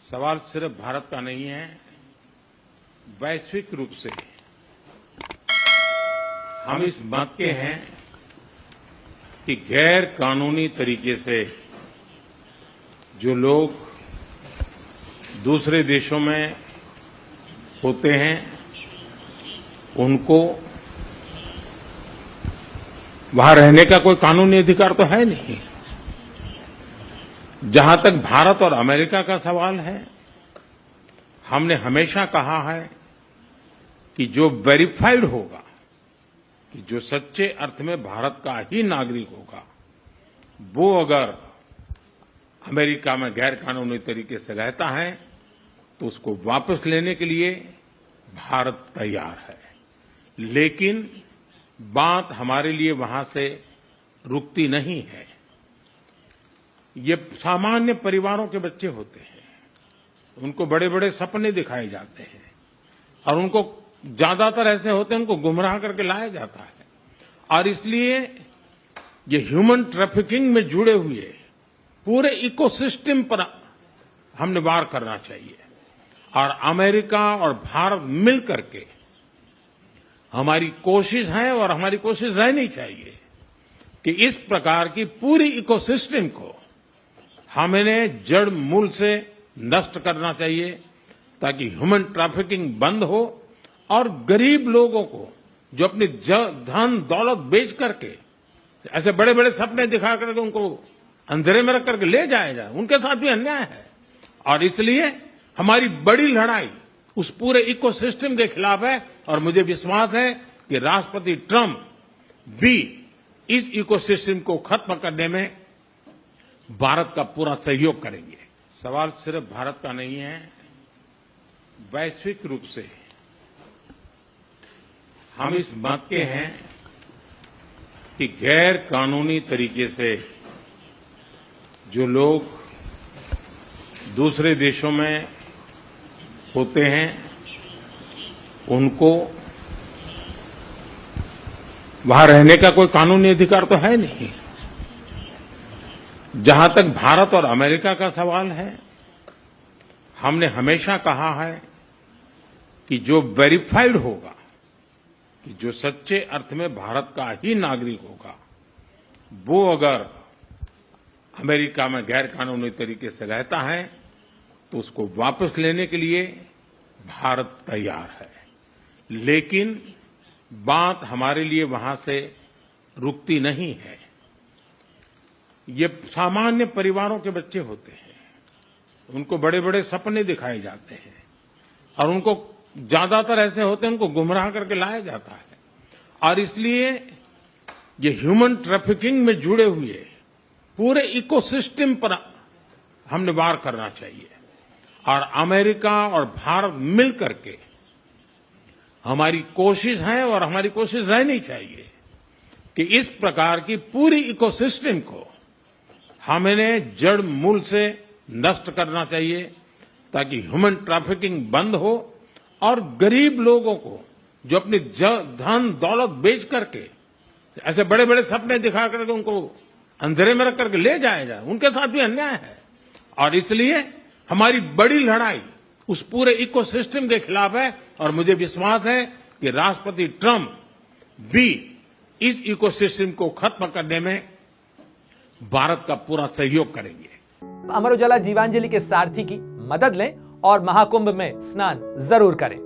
सवाल सिर्फ भारत का नहीं है, वैश्विक रूप से हम इस मत के हैं कि गैर कानूनी तरीके से जो लोग दूसरे देशों में होते हैं उनको वहां रहने का कोई कानूनी अधिकार तो है नहीं। जहां तक भारत और अमेरिका का सवाल है, हमने हमेशा कहा है कि जो वेरीफाइड होगा, कि जो सच्चे अर्थ में भारत का ही नागरिक होगा, वो अगर अमेरिका में गैर कानूनी तरीके से रहता है तो उसको वापस लेने के लिए भारत तैयार है। लेकिन बात हमारे लिए वहां से रुकती नहीं है। ये सामान्य परिवारों के बच्चे होते हैं, उनको बड़े बड़े सपने दिखाए जाते हैं और उनको ज्यादातर ऐसे होते हैं उनको गुमराह करके लाया जाता है। और इसलिए ये ह्यूमन ट्रैफिकिंग में जुड़े हुए पूरे इकोसिस्टम पर हमने वार करना चाहिए। और अमेरिका और भारत मिल करके हमारी कोशिश है और हमारी कोशिश रहनी चाहिए कि इस प्रकार की पूरी इकोसिस्टम को हमें जड़ मूल से नष्ट करना चाहिए, ताकि ह्यूमन ट्रैफिकिंग बंद हो और गरीब लोगों को जो अपनी धन दौलत बेच करके ऐसे बड़े बड़े सपने दिखा करके उनको अंधेरे में रख करके ले जाया जाए, उनके साथ भी अन्याय है। और इसलिए हमारी बड़ी लड़ाई उस पूरे इकोसिस्टम के खिलाफ है। और मुझे विश्वास है कि राष्ट्रपति ट्रंप भी इस इकोसिस्टम को खत्म करने में भारत का पूरा सहयोग करेंगे। सवाल सिर्फ भारत का नहीं है, वैश्विक रूप से हम इस मत के हैं कि गैर कानूनी तरीके से जो लोग दूसरे देशों में होते हैं उनको वहां रहने का कोई कानूनी अधिकार तो है नहीं। जहां तक भारत और अमेरिका का सवाल है, हमने हमेशा कहा है कि जो वेरीफाइड होगा, कि जो सच्चे अर्थ में भारत का ही नागरिक होगा, वो अगर अमेरिका में गैर कानूनी तरीके से रहता है तो उसको वापस लेने के लिए भारत तैयार है। लेकिन बात हमारे लिए वहां से रुकती नहीं है। ये सामान्य परिवारों के बच्चे होते हैं, उनको बड़े बड़े सपने दिखाए जाते हैं और उनको ज्यादातर ऐसे होते हैं उनको गुमराह करके लाया जाता है। और इसलिए ये ह्यूमन ट्रैफिकिंग में जुड़े हुए पूरे इकोसिस्टम पर हमने वार करना चाहिए। और अमेरिका और भारत मिल करके हमारी कोशिश है और हमारी कोशिश रहनी चाहिए कि इस प्रकार की पूरी इकोसिस्टम को हमें जड़ मूल से नष्ट करना चाहिए, ताकि ह्यूमन ट्रैफिकिंग बंद हो और गरीब लोगों को जो अपनी धन दौलत बेच करके ऐसे बड़े बड़े सपने दिखा करके उनको अंधेरे में रख करके ले जाया जाए, उनके साथ भी अन्याय है। और इसलिए हमारी बड़ी लड़ाई उस पूरे इकोसिस्टम के खिलाफ है। और मुझे विश्वास है कि राष्ट्रपति ट्रंप भी इस इकोसिस्टम को खत्म करने में भारत का पूरा सहयोग करेंगे। अमर उजाला जीवांजलि के सारथी की मदद लें और महाकुंभ में स्नान जरूर करें।